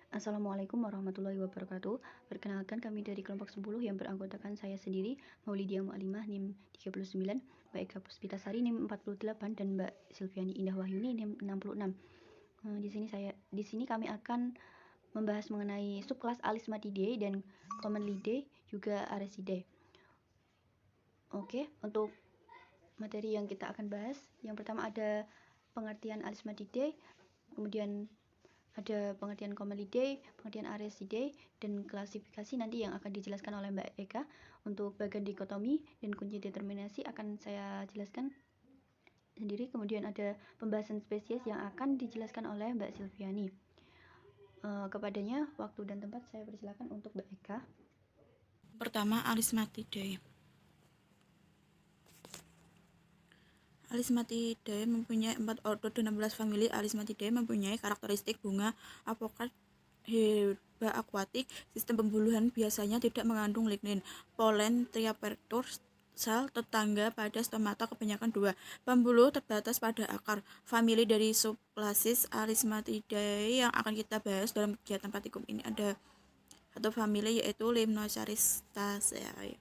Assalamualaikum warahmatullahi wabarakatuh. Perkenalkan, kami dari kelompok 10 yang beranggotakan saya sendiri, Maulidia Mu'alimah NIM 39, Mbak Eka Puspitasari NIM 48, dan Mbak Silviani Indah Wahyuni NIM 66. Di sini kami akan membahas mengenai subkelas Alismatidae dan Commonlidae juga Aresidae. Oke, untuk materi yang kita akan bahas, yang pertama ada pengertian Alismatidae, kemudian ada pengertian Commonlidae, pengertian Aresidae, dan klasifikasi nanti yang akan dijelaskan oleh Mbak Eka. Untuk bagian dikotomi dan kunci determinasi akan saya jelaskan sendiri. Kemudian ada pembahasan spesies yang akan dijelaskan oleh Mbak Silviani. Kepadanya waktu dan tempat saya persilakan untuk Mbak Eka. Pertama, Alismatidae. Alismatidae mempunyai 4 ordo dan 16 famili. Alismatidae mempunyai karakteristik bunga apokat herba akuatik. Sistem pembuluhan biasanya tidak mengandung lignin. Polen triapertur sel tetangga pada stomata kebanyakan 2. Pembuluh terbatas pada akar. Famili dari subklasis Alismatidae yang akan kita bahas dalam kegiatan praktikum ini ada satu famili, yaitu Limnocaristaceae.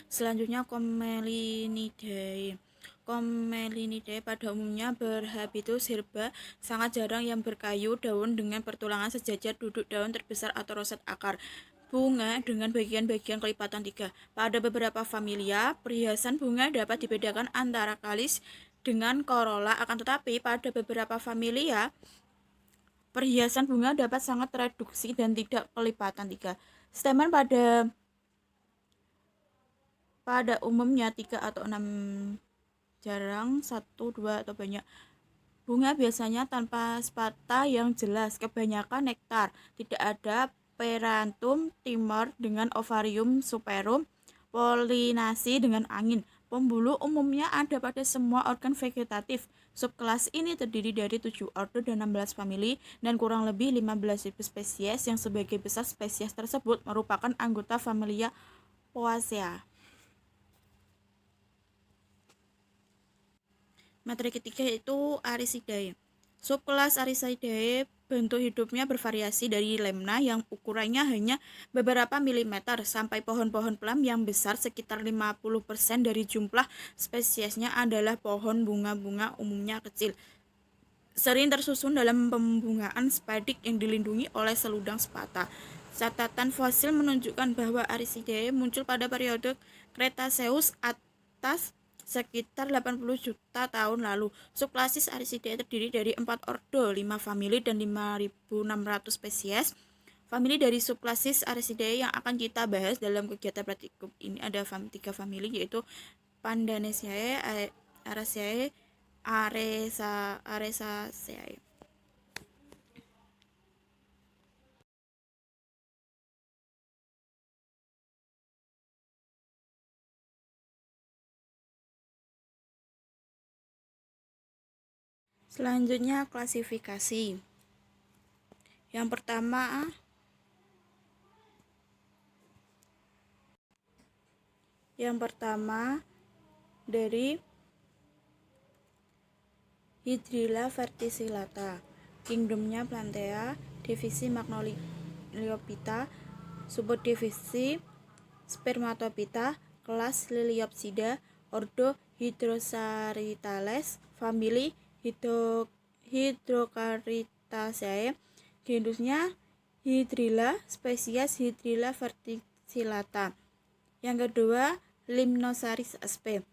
Selanjutnya Commelinidae. Commelinidae pada umumnya berhabitus herba, sangat jarang yang berkayu daun dengan pertulangan sejajar, duduk daun terbesar atau roset akar. Bunga dengan bagian-bagian kelipatan 3. Pada beberapa familia, perhiasan bunga dapat dibedakan antara kalis dengan corolla, akan tetapi pada beberapa familia, perhiasan bunga dapat sangat tereduksi dan tidak kelipatan 3. Stamen pada umumnya 3 atau 6, jarang 1, 2, atau banyak. Bunga biasanya tanpa spata yang jelas, kebanyakan nektar, tidak ada perantum timor dengan ovarium superum, polinasi dengan angin. Pembuluh umumnya ada pada semua organ vegetatif. Subkelas ini terdiri dari 7 ordo dan 16 famili dan kurang lebih 15.000 spesies, yang sebagai besar spesies tersebut merupakan anggota familia Poaceae. Materi ketiga yaitu Aresidae. Subkelas Aresidae bentuk hidupnya bervariasi dari lemna yang ukurannya hanya beberapa milimeter sampai pohon-pohon plum yang besar. Sekitar 50% dari jumlah spesiesnya adalah pohon bunga-bunga umumnya kecil, sering tersusun dalam pembungaan spadik yang dilindungi oleh seludang spata. Catatan fosil menunjukkan bahwa Aresidae muncul pada periode Cretaceous atas sekitar 80 juta tahun lalu. Subklasis Aresidae terdiri dari 4 ordo, 5 famili, dan 5.600 spesies. Famili dari subklasis Aresidae yang akan kita bahas dalam kegiatan praktikum ini ada 3 famili, yaitu Pandanaceae, Araceae, Aresaceae. Selanjutnya klasifikasi. Yang pertama dari Hydrilla verticillata, kingdomnya Plantae, divisi Magnoliophyta, subdivisi Spermatophyta, kelas Liliopsida, ordo Hydrosarytales, famili Hydrocharytaceae, genusnya Hydrilla, spesies Hydrilla verticillata. Yang kedua, Limnocharis sp.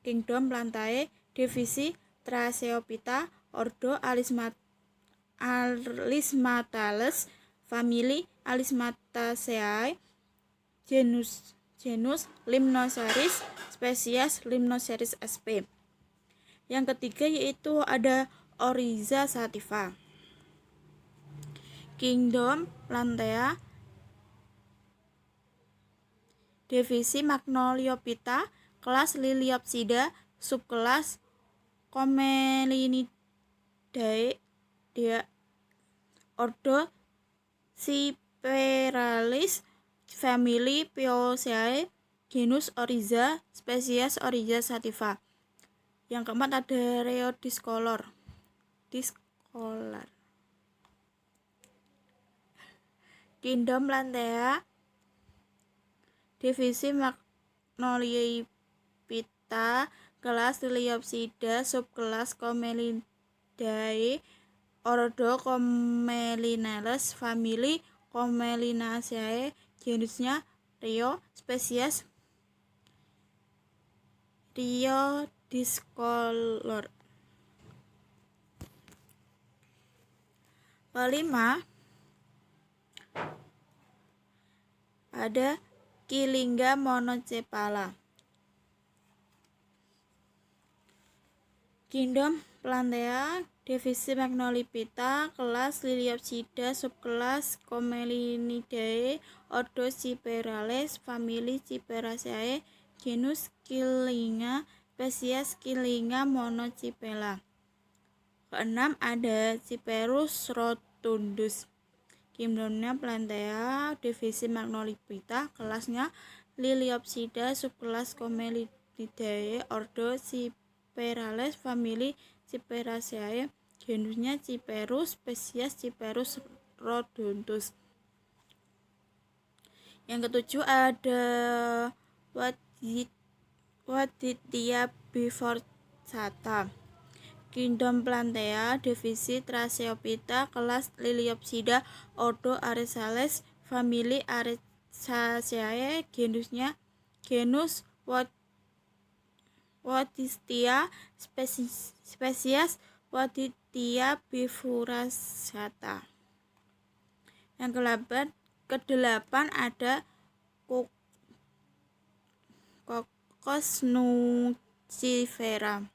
Kingdom Plantae, divisi Tracheophyta, ordo Alismatales, famili Alismataceae, genus Limnocharis, spesies Limnocharis sp. Yang ketiga yaitu ada Oryza sativa. Kingdom Plantae, divisi Magnoliophyta, kelas Liliopsida, subkelas Commelinidae, ordo Cyperalis, famili Poaceae, genus Oryza, spesies Oryza sativa. Yang keempat ada Rheodiscolor. Kingdom Plantea, divisi Magnoliaepita, kelas Liliopsida, subkelas Comelidae, ordo Comelinales, famili Comelinaceae, genusnya Rheo, spesies Rheodiscolor. Kelima, ada Kilingga monocephala. Kingdom Plantea, divisi Magnoliaepita, kelas Liliopsida, subkelas Comelinidae, ordo Cyperales, famili Cyperaceae, genus Killinga, spesies Killinga monocephala. Keenam ada Cyperus rotundus. Kingdomnya Plantea, divisi Magnoliaepita, kelasnya Liliopsida, subkelas Comelidae, ordo Cyperales, famili Cyperaceae, genusnya Cyperus, spesies Cyperus rotundus. Yang ketujuh ada Wadithia biforcata. Kingdom Plantea, divisi Tracheophyta, kelas Liliopsida, ordo Aresales, famili Arecaceae, genus Wadithia, spesies Wadithia bifurcata. Yang kedelapan ada Cocos nucifera.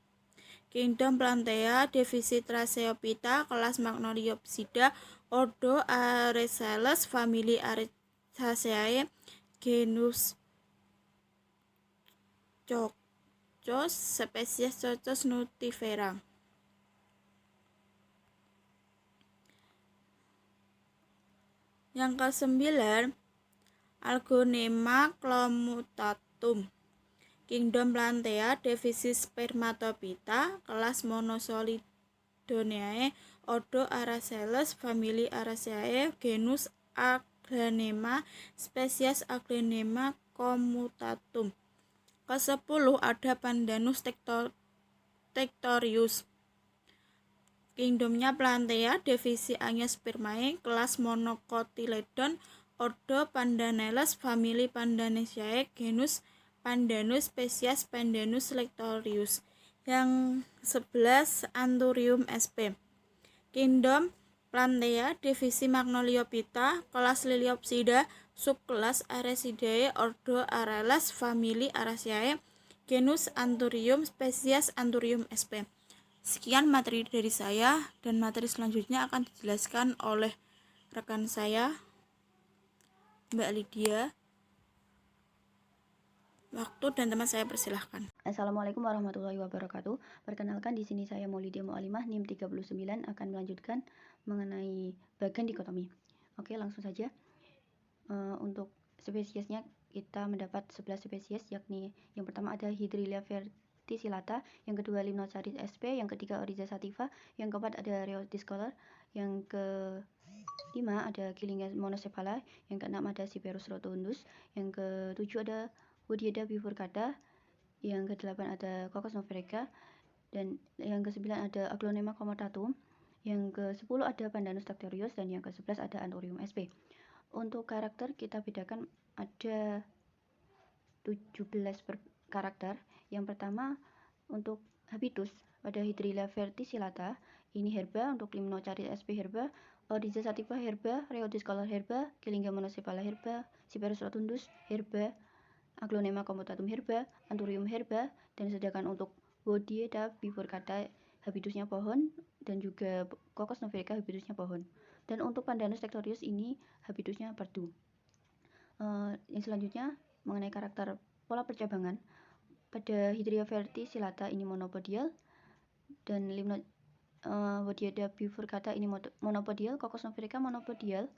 Kingdom Plantea, divisi Tracheophyta, kelas Magnoliaepida, ordo Aresales, famili Arecaceae, genus Cocos, spesies Cocos nucifera. Yang kesembilan, Algonema clomutatum. Kingdom Plantea, divisi Spermatophyta, kelas Monosolidoneae, ordo Araceles, famili Araceae, genus Aglaonema, spesies Aglaonema commutatum. Ke-10 ada Pandanus tectorius. Kingdomnya Plantea, divisi Angiospermae, kelas Monocotyledon, ordo Pandanales, famili Pandanaceae, genus Pandanus, spesies Pandanus lectorius. Yang 11 Anthurium sp. Kingdom Plantea, divisi Magnoliaepita, kelas Liliopsida, subkelas Arecidae, ordo Arales, famili Araceae, genus Anthurium, spesies Anthurium sp. Sekian materi dari saya, dan materi selanjutnya akan dijelaskan oleh rekan saya, Mbak Lydia. Waktu dan teman saya persilahkan. Assalamualaikum warahmatullahi wabarakatuh. Perkenalkan, di sini saya Maulidia Mu'alimah, NIM 39, akan melanjutkan mengenai bagan dikotomi. Oke, langsung saja. Untuk spesiesnya kita mendapat 11 spesies, yakni yang pertama ada Hydrilla verticillata, yang kedua Limnocharis sp, yang ketiga Oryza sativa, yang keempat ada Rheodiscolor, yang kelima ada Killinga monocephala, yang keenam ada Cyperus rotundus, yang ketujuh ada Wadithia bifurcata, yang ke-8 ada Cocos novarica, dan yang ke-9 ada Aglaonema commutatum, yang ke-10 ada Pandanus tectorius, dan yang ke-11 ada Anthurium sp. Untuk karakter kita bedakan ada 17 karakter. Yang pertama untuk habitus, pada Hydrilla verticillata ini herba, untuk Limnocharis sp herba, Oryza sativa herba, Rheodiscolor herba, Killinga monocephala herba, Cyperus rotundus herba, Aglaonema commutatum herba, Anthurium herba, dan sedangkan untuk Wadithia bifurcata habitusnya pohon, dan juga Cocos novarica habitusnya pohon. Dan untuk Pandanus tectorius ini habitusnya perdu. Yang selanjutnya mengenai karakter pola percabangan, pada Hydrilla verticillata ini monopodial, dan Wadithia bifurcata ini monopodial, Cocos novarica monopodial,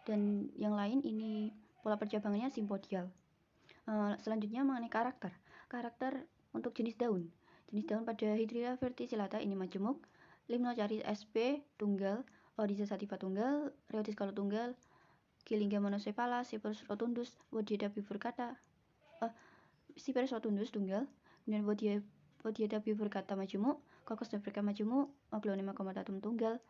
dan yang lain ini pola percabangannya simpodial. Selanjutnya mengenai karakter untuk jenis daun. Jenis daun pada Hydrilla verticillata ini majemuk, Limnocharis sp tunggal, Oryza sativa tunggal, Rheodiscolor tunggal, Kilingga monocephala, Cyperus rotundus, Wodieda bifurcata, Cyperus rotundus tunggal, kemudian Wodieda bifurcata majemuk, Cocos nephrica majemuk, Aglaonema comatatum tunggal,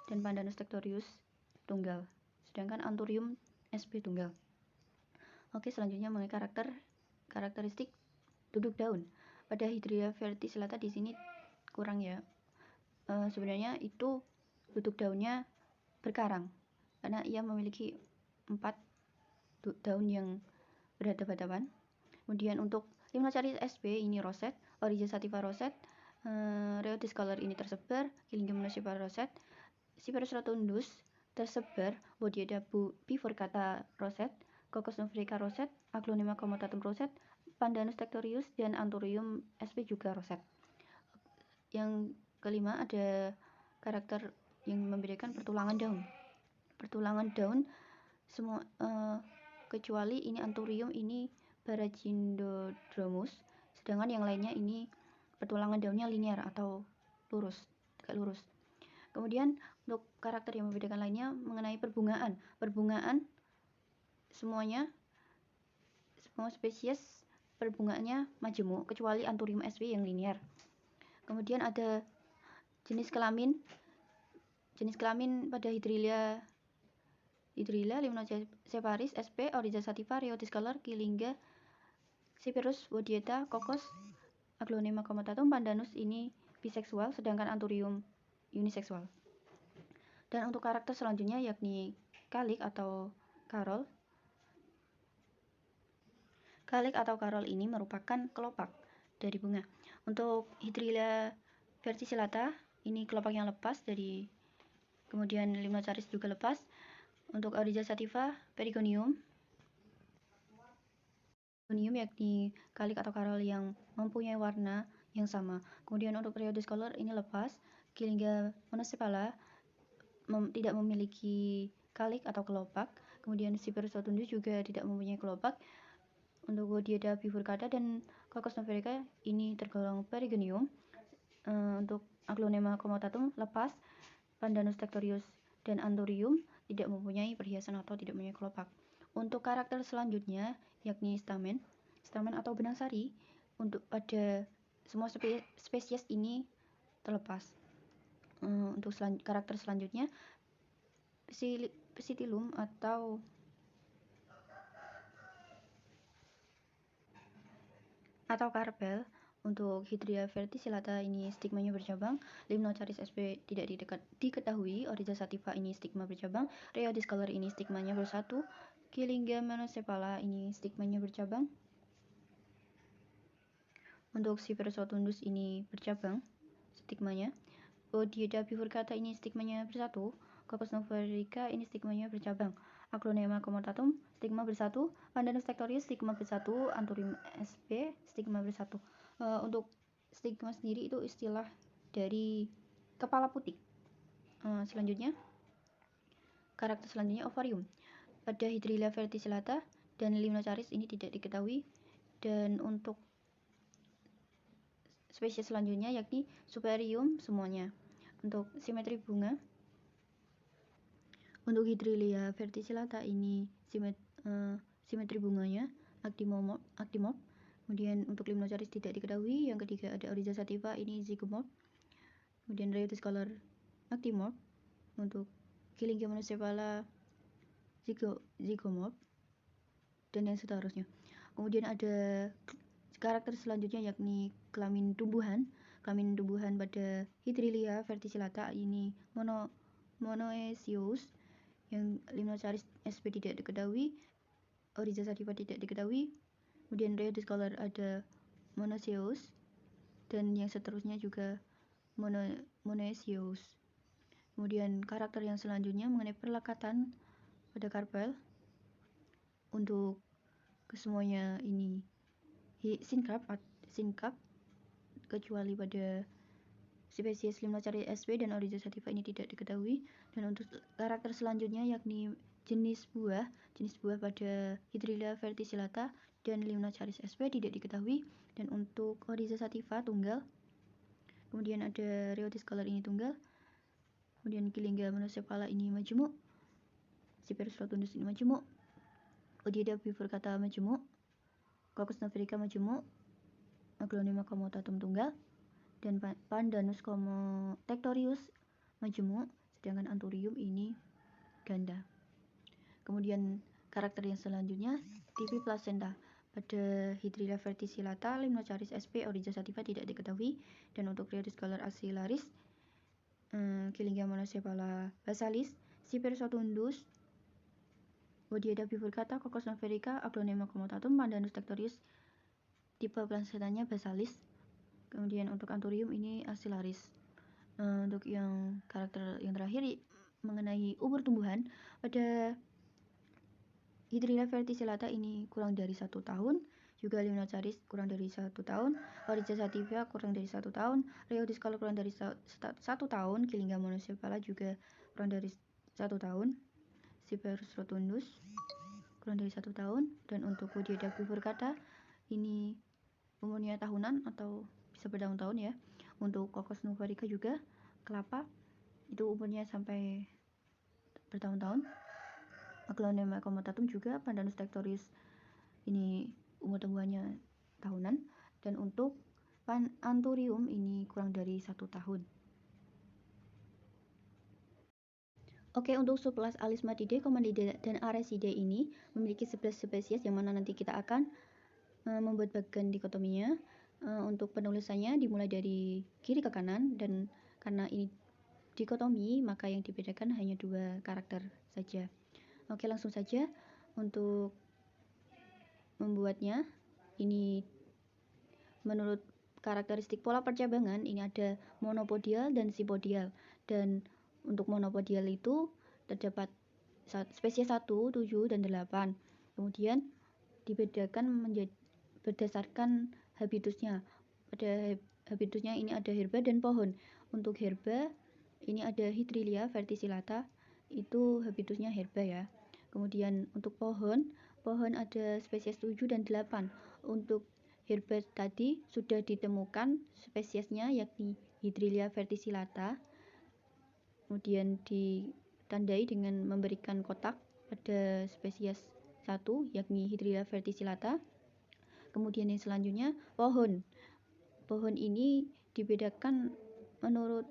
dan Pandanus tectorius tunggal. Sedangkan Anthurium sp tunggal. Oke, selanjutnya mengenai karakteristik duduk daun. Pada Hydrilla verticillata di sini kurang ya. Sebenarnya itu duduk daunnya berkarang karena ia memiliki 4 daun yang berhadapan-hadapan. Kemudian untuk Limnocharis sp ini roset, Oryza sativa roset, Rheodiscolor ini tersebar, Kilingga monocephala roset, Cyperus rotundus tersebar, Wodieda bifurcata roset, Cocos nephrica roset, Aglaonema comatatum roset, Pandanus tectorius, dan Anthurium sp juga roset. Yang kelima ada karakter yang membedakan pertulangan daun. Pertulangan daun semua kecuali ini Anthurium ini Paragindodromus, sedangkan yang lainnya ini pertulangan daunnya linear atau lurus, tegak lurus. Kemudian untuk karakter yang membedakan lainnya mengenai perbungaan. Perbungaan semua spesies perbungaannya majemuk kecuali Anthurium sp yang linear. Kemudian ada jenis kelamin pada Hydrilla Limnocepharis sp, Oryza sativa, Rheodiscolor, Kilingga, Cyperus, Wodieda, Cocos, Aglaonema comatatum, Pandanus ini biseksual, sedangkan Anthurium uniseksual. Dan untuk karakter selanjutnya yakni kalik atau karol. Kalik atau karol ini merupakan kelopak dari bunga. Untuk Hydrilla verticillata ini kelopak yang lepas dari, kemudian Limnocharis juga lepas. Untuk Oryza sativa, perigonium yakni kalik atau karol yang mempunyai warna yang sama. Kemudian untuk Rheodiscolor ini lepas, Kilingga monocephala tidak memiliki kalik atau kelopak. Kemudian Cyperus rotundus juga tidak mempunyai kelopak. Untuk Wodieda bifurcata dan Cocos nephrica ini tergolong perigonium. Untuk Aglaonema comatatum lepas, Pandanus tectorius dan Anthurium tidak mempunyai perhiasan atau tidak mempunyai kelopak. Untuk karakter selanjutnya yakni stamen atau benang sari, untuk pada semua spesies ini terlepas. Untuk karakter selanjutnya pistillum atau karpel. Untuk Hydrilla verticillata ini stigmanya bercabang, Limnocharis sp tidak diketahui, Oryza sativa ini stigma bercabang, Rheodiscolor ini stigmanya bersatu, Kilingga monocephala ini stigmanya bercabang. Untuk Cyperus rotundus ini bercabang stigmanya, Wodieda bifurcata ini stigmanya bersatu, Cocos nephrica ini stigmanya bercabang, Aglaonema comatatum stigma bersatu, Pandanus tectorius stigma bersatu, Anthurium sp stigma bersatu. Untuk stigma sendiri itu istilah dari kepala putih. Selanjutnya karakter selanjutnya ovarium. Pada Hydrilla verticillata dan Limnocharis ini tidak diketahui. Dan untuk spesies selanjutnya yakni Superium semuanya. Untuk simetri bunga, untuk Hydrilla verticillata ini simetri bunganya actinomorph. Kemudian untuk Limnocharis tidak diketahui. Yang ketiga ada Oryza sativa ini zygomorph. Kemudian Rheodiscolor actinomorph. Untuk Kilingga monocephala zygomorph, dan yang seterusnya. Kemudian ada karakter selanjutnya yakni kelamin tumbuhan. Kelamin tumbuhan pada Hydrilla verticillata ini monoecious. Yang Limnocharis sp tidak diketahui, Oryza sativa tidak diketahui. Kemudian Rheodiscolor ada monoecious, dan yang seterusnya juga monoecious. Kemudian karakter yang selanjutnya mengenai perlekatan pada karpel. Untuk kesemuanya ini sincap, kecuali pada spesies Limnocharis sp dan Oryza sativa ini tidak diketahui. Dan untuk karakter selanjutnya yakni jenis buah pada Hydrilla verticillata dan Limnocharis sp tidak diketahui. Dan untuk Oryza sativa tunggal, Kemudian ada Rheodiscolor ini tunggal. Kemudian Kilingga monocephala ini majemuk. Cyperus rotundus ini majemuk. Odiida bifurcata majemuk. Coccus noverica majemuk. Aglonema commutatum tunggal. Dan Pandanus tectorius majemuk. Sedangkan Anthurium ini ganda. Kemudian karakter yang selanjutnya tipi placenta. Pada Hydrilla verticillata, Limnocharis sp. Oryza sativa tidak diketahui. Dan untuk Rheodiscolor axillaris, Kilingga monocephala basalis, Cyperus rotundus, Odiida bifurcata, Coccus noverica, Aglonema commutatum, Pandanus tectorius, tipe placentanya basalis. Kemudian untuk Anthurium ini axillaris. Untuk yang karakter yang terakhir mengenai umur tumbuhan, pada Hydrilla verticillata ini kurang dari 1 tahun, juga Limnocharis kurang dari 1 tahun, Oryza sativa kurang dari 1 tahun, Rheodiscolor kurang dari 1 tahun, Kilingga monocephala juga kurang dari 1 tahun, Cyperus rotundus kurang dari 1 tahun, dan untuk Odiida bifurcata ini umurnya tahunan atau bisa bertahun-tahun ya. Untuk Coccus noverica juga kelapa itu umurnya sampai bertahun-tahun. Aglonema commutatum juga, Pandanus tectorius ini umur tumbuhannya tahunan, dan untuk Anthurium ini kurang dari 1 tahun. Oke, untuk subkelas Alismatidae, Comelidae, dan Arecidae ini memiliki 11 spesies yang mana nanti kita akan membuat bagian dikotominya. Untuk penulisannya dimulai dari kiri ke kanan, dan karena ini dikotomi maka yang dibedakan hanya 2 karakter saja. Oke, langsung saja untuk membuatnya. Ini menurut karakteristik pola percabangan ini ada monopodial dan sipodial, dan untuk monopodial itu terdapat spesies 1, 7, dan 8. Kemudian dibedakan menjadi berdasarkan habitusnya. Pada habitusnya ini ada herba dan pohon. Untuk herba ini ada Hydrilla verticillata, itu habitusnya herba ya. Kemudian untuk pohon ada spesies 7 dan 8. Untuk herba tadi sudah ditemukan spesiesnya yakni Hydrilla verticillata. Kemudian ditandai dengan memberikan kotak pada spesies 1 yakni Hydrilla verticillata. Kemudian yang selanjutnya pohon. Pohon ini dibedakan menurut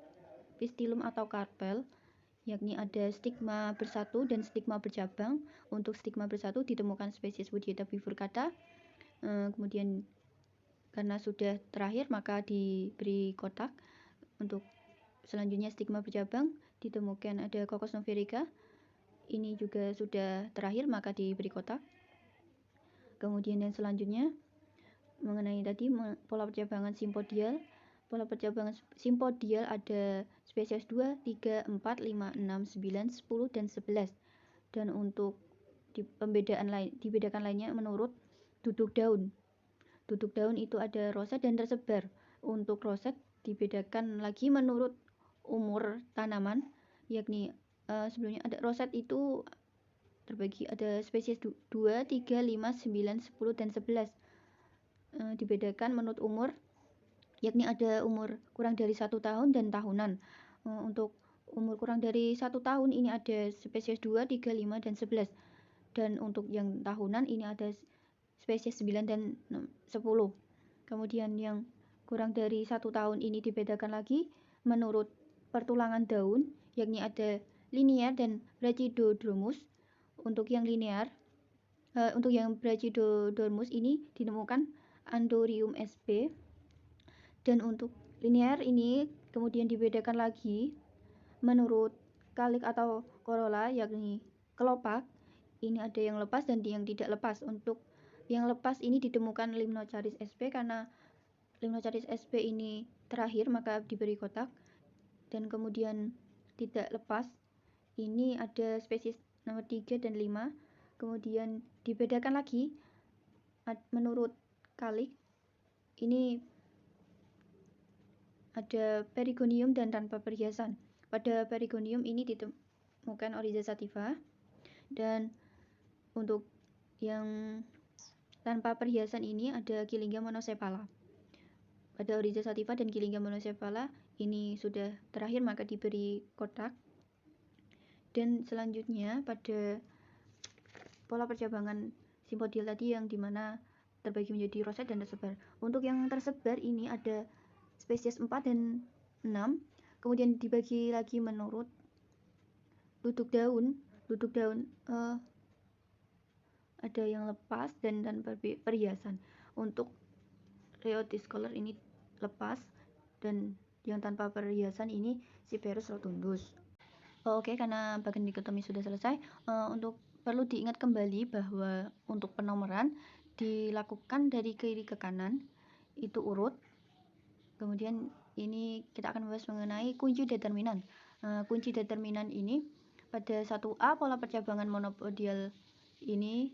pistilum atau karpel, yakni ada stigma bersatu dan stigma bercabang. Untuk stigma bersatu ditemukan spesies Odiida bifurcata. Kemudian karena sudah terakhir maka diberi kotak. Untuk selanjutnya stigma bercabang ditemukan ada Coccus noverica. Ini juga sudah terakhir maka diberi kotak. Kemudian yang selanjutnya mengenai tadi pola percabangan simpodial. Pola percabangan simpodial ada spesies 2, 3, 4, 5, 6, 9, 10, dan 11. Dan untuk dibedakan lainnya menurut duduk daun. Duduk daun itu ada roset dan tersebar. Untuk roset dibedakan lagi menurut umur tanaman, yakni sebelumnya ada roset itu terbagi ada spesies 2, 3, 5, 9, 10, dan 11. Dibedakan menurut umur, yakni ada umur kurang dari 1 tahun dan tahunan. Untuk umur kurang dari 1 tahun ini ada spesies 2, 3, 5, dan 11. Dan untuk yang tahunan ini ada spesies 9 dan 10. Kemudian yang kurang dari 1 tahun ini dibedakan lagi menurut pertulangan daun, yakni ada linear dan brachydodromus. Untuk yang linear, untuk yang brachydodromus ini ditemukan Anthurium sp. Dan untuk linear ini kemudian dibedakan lagi menurut kalik atau corolla, yakni kelopak. Ini ada yang lepas dan yang tidak lepas. Untuk yang lepas ini ditemukan Limnocharis sp. Karena Limnocharis sp ini terakhir maka diberi kotak. Dan kemudian tidak lepas ini ada spesies nomor 3 dan 5. Kemudian dibedakan lagi menurut kalik. Ini ada perigonium dan tanpa perhiasan. Pada perigonium ini ditemukan Oryza sativa. Dan untuk yang tanpa perhiasan ini ada Kilingga monocephala. Ada Oryza sativa dan Gillingham monocephala. Ini sudah terakhir maka diberi kotak. Dan selanjutnya pada pola percabangan simpodial tadi yang dimana terbagi menjadi roset dan tersebar. Untuk yang tersebar ini ada spesies 4 dan 6, kemudian dibagi lagi menurut duduk daun ada yang lepas dan tanpa perhiasan. Untuk Rheodiscolor ini lepas dan yang tanpa perhiasan ini Cyperus rotundus. Oke, karena bagian dikotomi sudah selesai, untuk perlu diingat kembali bahwa untuk penomoran dilakukan dari kiri ke kanan itu urut. Kemudian ini kita akan membahas mengenai kunci determinan. Kunci determinan ini pada 1A pola percabangan monopodial ini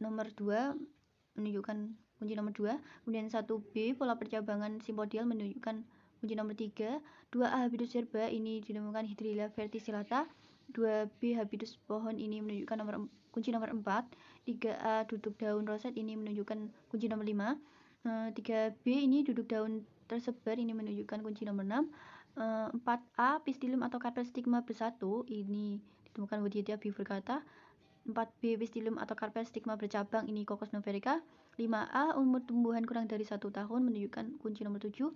nomor 2 menunjukkan kunci nomor 2, kemudian 1B pola percabangan simpodial menunjukkan kunci nomor 3, 2A habitus herba ini ditemukan Hydrilla verticillata, 2B habitus pohon ini menunjukkan kunci nomor 4, 3A duduk daun roset ini menunjukkan kunci nomor 5, 3B ini duduk daun tersebar ini menunjukkan kunci nomor 6, 4A pistilium atau carpel stigma bersatu ini ditemukan Wodietia bifurcata, 4B pistilium atau carpel stigma bercabang ini Cocos noverica, 5A umur tumbuhan kurang dari 1 tahun menunjukkan kunci nomor 7,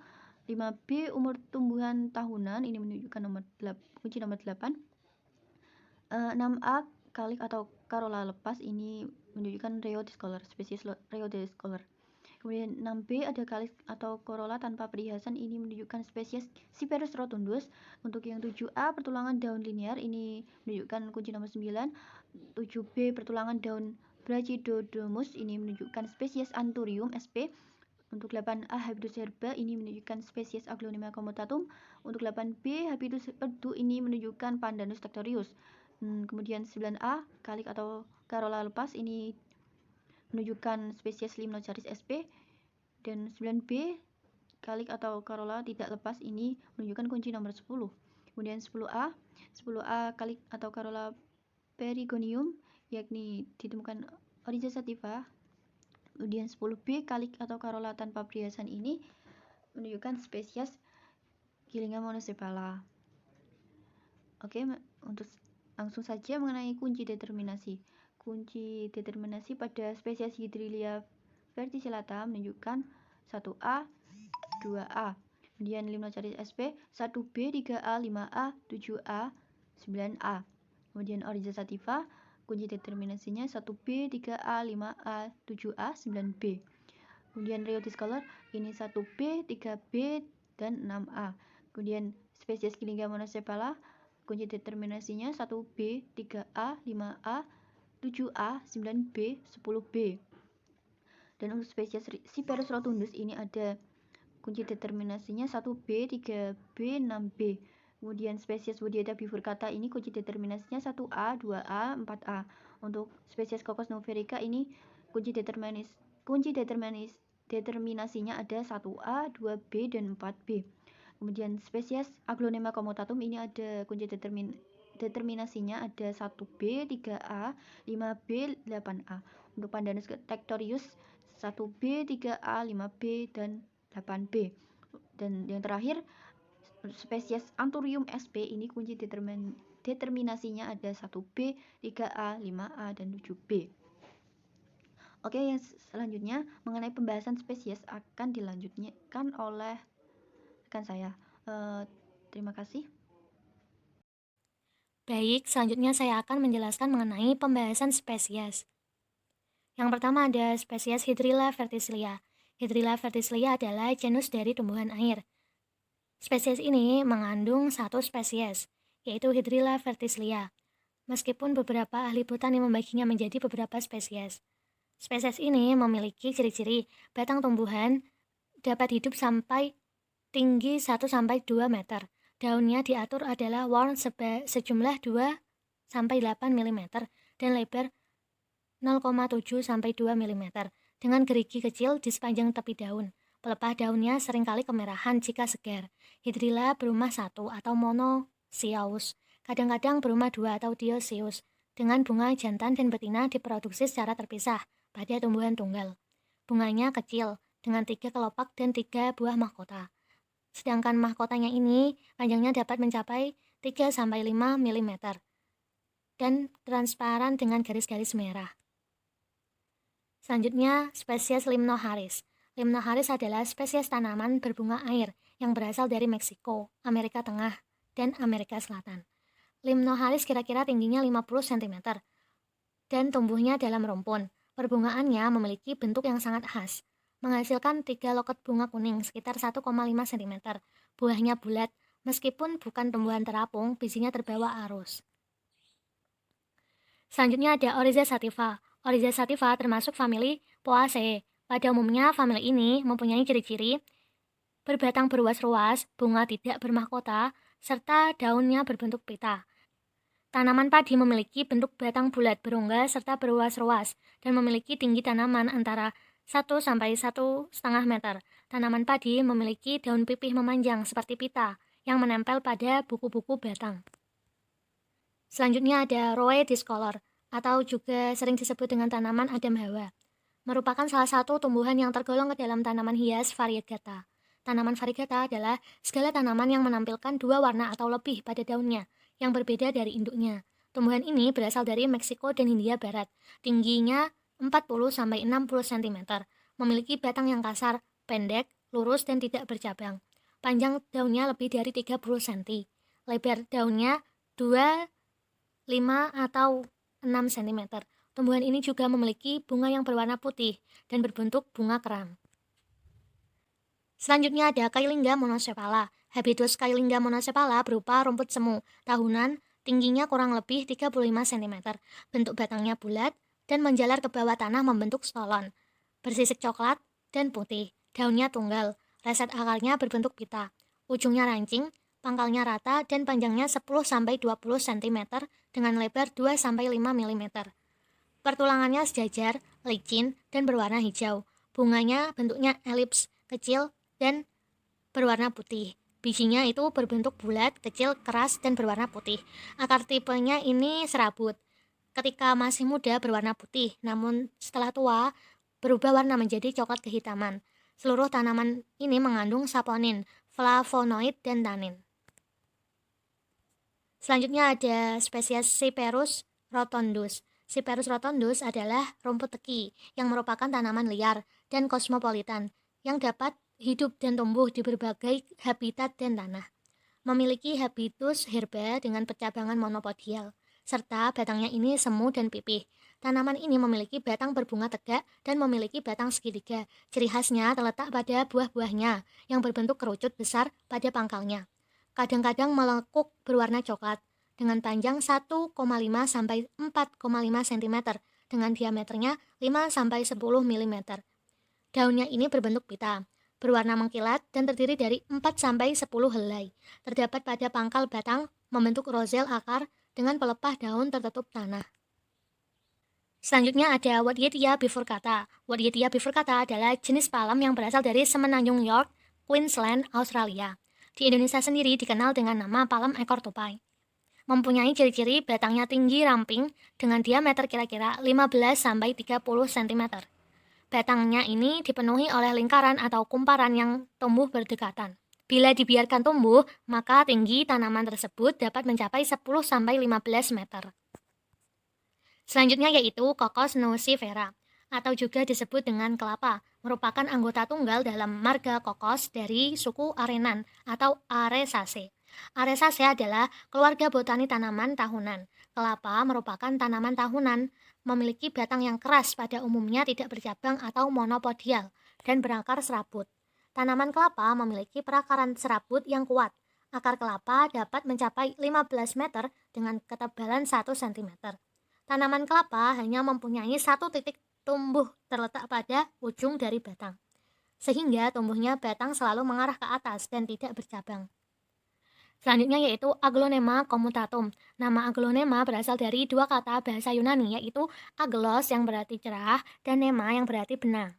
5B umur tumbuhan tahunan ini menunjukkan kunci nomor 8, 6A kalik atau Corolla lepas ini menunjukkan Rheodiscolor, spesies Rheodiscolor. Kemudian 6B ada kalik atau corolla tanpa perhiasan ini menunjukkan spesies Cyperus rotundus. Untuk yang 7A pertulangan daun linear ini menunjukkan kunci nomor 9, 7B pertulangan daun Brachydodomus ini menunjukkan spesies Anthurium sp. Untuk 8A habitus herba ini menunjukkan spesies Aglonema comitatum. Untuk 8B habitus perdu ini menunjukkan Pandanus tectorius. Kemudian 9A kalik atau Corolla lepas ini menunjukkan spesies Limnocharis sp. Dan 9B kalik atau Corolla tidak lepas ini menunjukkan kunci nomor 10. Kemudian 10A kalik atau Corolla perigonium yakni ditemukan Oryza sativa. Kemudian 10B kalik atau Corolla tanpa perhiasan ini menunjukkan spesies Gillingham monocephala. Oke, untuk langsung saja mengenai kunci determinasi. Kunci determinasi pada spesies Hydrilla verticillata menunjukkan 1A, 2A. Kemudian Limnocharis sp, 1B, 3A, 5A, 7A, 9A. Kemudian Oryza sativa, kunci determinasinya 1B, 3A, 5A, 7A, 9B. Kemudian Rheodiscolor ini 1B, 3B, dan 6A. Kemudian spesies Gillingham monocephala, kunci determinasinya 1B, 3A, 5A, 7A, 9B, 10B. Dan untuk spesies Cyperus rotundus ini ada kunci determinasinya 1B, 3B, 6B. Kemudian spesies Wodietia bifurcata ini kunci determinasinya 1A, 2A, 4A. Untuk spesies Cocos noverica ini kunci determinasinya ada 1A, 2B, dan 4B. Kemudian spesies Aglonema comitatum ini ada kunci determinasinya ada 1B, 3A, 5B, 8A. Untuk Pandanus tectorius 1B, 3A, 5B, dan 8B. Dan yang terakhir spesies Anthurium sp ini kunci determinasinya ada 1B, 3A, 5A, dan 7B. Oke, yang selanjutnya mengenai pembahasan spesies akan dilanjutkan oleh rekan saya. Terima kasih. Baik, selanjutnya saya akan menjelaskan mengenai pembahasan spesies. Yang pertama ada spesies Hydrilla verticillia. Hydrilla verticillia adalah genus dari tumbuhan air. Spesies ini mengandung satu spesies, yaitu Hydrilla verticillia. Meskipun beberapa ahli botani membaginya menjadi beberapa spesies. Spesies ini memiliki ciri-ciri batang tumbuhan dapat hidup sampai tinggi 1-2 meter. Daunnya diatur adalah worn sejumlah 2-8 mm dan lebar 0,7-2 mm dengan gerigi kecil di sepanjang tepi daun. Pelepah daunnya seringkali kemerahan jika segar. Hydrilla berumah satu atau monoecious, kadang-kadang berumah dua atau dioecious, dengan bunga jantan dan betina diproduksi secara terpisah pada tumbuhan tunggal. Bunganya kecil, dengan 3 kelopak dan 3 buah mahkota. Sedangkan mahkotanya ini panjangnya dapat mencapai 3-5 mm dan transparan dengan garis-garis merah. Selanjutnya, spesies Limnocharis. Limnocharis adalah spesies tanaman berbunga air yang berasal dari Meksiko, Amerika Tengah, dan Amerika Selatan. Limnocharis kira-kira tingginya 50 cm dan tumbuhnya dalam rumpun. Perbungaannya memiliki bentuk yang sangat khas, menghasilkan 3 loket bunga kuning sekitar 1,5 cm. Buahnya bulat, meskipun bukan tumbuhan terapung, bijinya terbawa arus. Selanjutnya ada Oryza sativa. Oryza sativa termasuk famili Poaceae. Pada umumnya, famili ini mempunyai ciri-ciri berbatang berruas-ruas, bunga tidak bermahkota, serta daunnya berbentuk pita. Tanaman padi memiliki bentuk batang bulat berongga serta berruas-ruas dan memiliki tinggi tanaman antara 1-1,5 meter. Tanaman padi memiliki daun pipih memanjang seperti pita yang menempel pada buku-buku batang. Selanjutnya ada Roe discolor atau juga sering disebut dengan tanaman Adam Hawa. Merupakan salah satu tumbuhan yang tergolong ke dalam tanaman hias variegata. Tanaman variegata adalah segala tanaman yang menampilkan 2 warna atau lebih pada daunnya yang berbeda dari induknya. Tumbuhan ini berasal dari Meksiko dan Hindia Barat. Tingginya 40-60 cm. Memiliki batang yang kasar, pendek, lurus dan tidak bercabang. Panjang daunnya lebih dari 30 cm. Lebar daunnya 2, 5 atau 6 cm. Tumbuhan ini juga memiliki bunga yang berwarna putih dan berbentuk bunga kerang. Selanjutnya ada Kailingga monocephala. Habitus Kailingga monocephala berupa rumput semu tahunan, tingginya kurang lebih 35 cm. Bentuk batangnya bulat dan menjalar ke bawah tanah membentuk stolon, bersisik coklat dan putih. Daunnya tunggal, resep akarnya berbentuk pita, ujungnya rancing, pangkalnya rata dan panjangnya 10-20 cm dengan lebar 2-5 mm. Pertulangannya sejajar, licin, dan berwarna hijau. Bunganya bentuknya elips, kecil, dan berwarna putih. Bijinya itu berbentuk bulat, kecil, keras, dan berwarna putih. Akar tipenya ini serabut. Ketika masih muda berwarna putih, namun setelah tua berubah warna menjadi coklat kehitaman. Seluruh tanaman ini mengandung saponin, flavonoid, dan tanin. Selanjutnya ada spesies Cyperus rotundus. Cyperus rotundus adalah rumput teki yang merupakan tanaman liar dan kosmopolitan yang dapat hidup dan tumbuh di berbagai habitat dan tanah. Memiliki habitus herba dengan percabangan monopodial, serta batangnya ini semu dan pipih. Tanaman ini memiliki batang berbunga tegak dan memiliki batang segitiga. Ciri khasnya terletak pada buah-buahnya yang berbentuk kerucut besar pada pangkalnya. Kadang-kadang melekuk berwarna coklat dengan panjang 1,5 sampai 4,5 cm dengan diameternya 5 sampai 10 mm. Daunnya ini berbentuk pita, berwarna mengkilat dan terdiri dari 4 sampai 10 helai. Terdapat pada pangkal batang membentuk rozel akar dengan pelepah daun tertutup tanah. Selanjutnya ada Wadhyetia bifurcata. Wadhyetia bifurcata adalah jenis palem yang berasal dari semenanjung York, Queensland, Australia. Di Indonesia sendiri dikenal dengan nama palem ekor tupai. Mempunyai ciri-ciri batangnya tinggi ramping dengan diameter kira-kira 15-30 cm. Batangnya ini dipenuhi oleh lingkaran atau kumparan yang tumbuh berdekatan. Bila dibiarkan tumbuh, maka tinggi tanaman tersebut dapat mencapai 10-15 meter. Selanjutnya yaitu Cocos nucifera atau juga disebut dengan kelapa, merupakan anggota tunggal dalam marga kokos dari suku Arenan atau Aresaceae. Aresaceae adalah keluarga botani tanaman tahunan. Kelapa merupakan tanaman tahunan, memiliki batang yang keras, pada umumnya tidak bercabang atau monopodial, dan berakar serabut. Tanaman kelapa memiliki perakaran serabut yang kuat. Akar kelapa dapat mencapai 15 meter dengan ketebalan 1 cm. Tanaman kelapa hanya mempunyai satu titik tumbuh terletak pada ujung dari batang, sehingga tumbuhnya batang selalu mengarah ke atas dan tidak bercabang. Selanjutnya yaitu Aglonema commutatum. Nama aglonema berasal dari 2 kata bahasa Yunani, yaitu aglos yang berarti cerah dan nema yang berarti benang.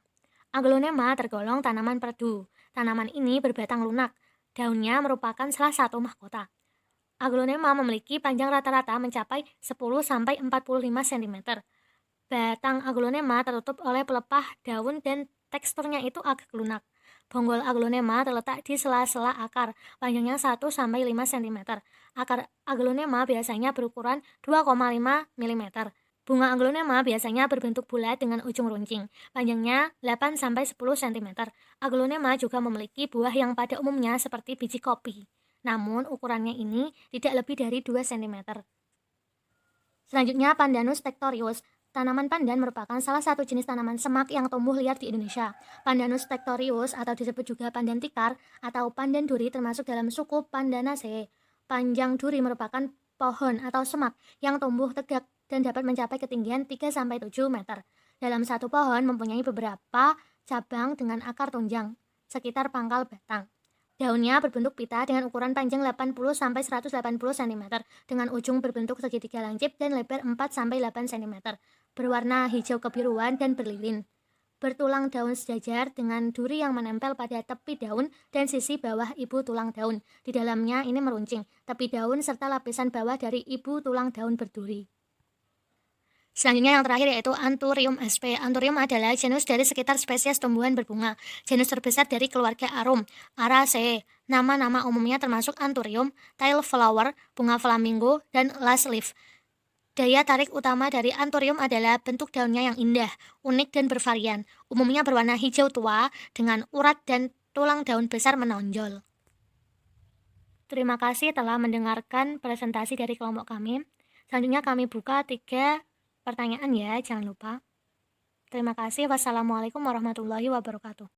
Aglonema tergolong tanaman perdu. Tanaman ini berbatang lunak. Daunnya merupakan salah satu mahkota. Aglonema memiliki panjang rata-rata mencapai 10-45 cm. Batang aglonema tertutup oleh pelepah daun dan teksturnya itu agak lunak. Bonggol aglonema terletak di sela-sela akar, panjangnya 1-5 cm. Akar aglonema biasanya berukuran 2,5 mm. Bunga aglonema biasanya berbentuk bulat dengan ujung runcing, panjangnya 8-10 cm. Aglonema juga memiliki buah yang pada umumnya seperti biji kopi. Namun ukurannya ini tidak lebih dari 2 cm. Selanjutnya Pandanus tectorius. Tanaman pandan merupakan salah satu jenis tanaman semak yang tumbuh liar di Indonesia. Pandanus tectorius atau disebut juga pandan tikar atau pandan duri termasuk dalam suku Pandanaceae. Panjang duri merupakan pohon atau semak yang tumbuh tegak dan dapat mencapai ketinggian 3-7 meter. Dalam satu pohon mempunyai beberapa cabang dengan akar tunjang sekitar pangkal batang. Daunnya berbentuk pita dengan ukuran panjang 80-180 cm dengan ujung berbentuk segitiga lancip dan lebar 4-8 cm. Berwarna hijau kebiruan dan berlilin. Bertulang daun sejajar dengan duri yang menempel pada tepi daun dan sisi bawah ibu tulang daun. Di dalamnya ini meruncing, tepi daun serta lapisan bawah dari ibu tulang daun berduri. Selanjutnya yang terakhir yaitu Anthurium sp. Anthurium adalah genus dari sekitar spesies tumbuhan berbunga. Genus terbesar dari keluarga Arum, Araceae. Nama-nama umumnya termasuk Anthurium, tail flower, bunga flamingo, dan last leaf. Daya tarik utama dari Anthurium adalah bentuk daunnya yang indah, unik, dan bervarian. Umumnya berwarna hijau tua dengan urat dan tulang daun besar menonjol. Terima kasih telah mendengarkan presentasi dari kelompok kami. Selanjutnya kami buka 3 pertanyaan ya, jangan lupa. Terima kasih. Wassalamualaikum warahmatullahi wabarakatuh.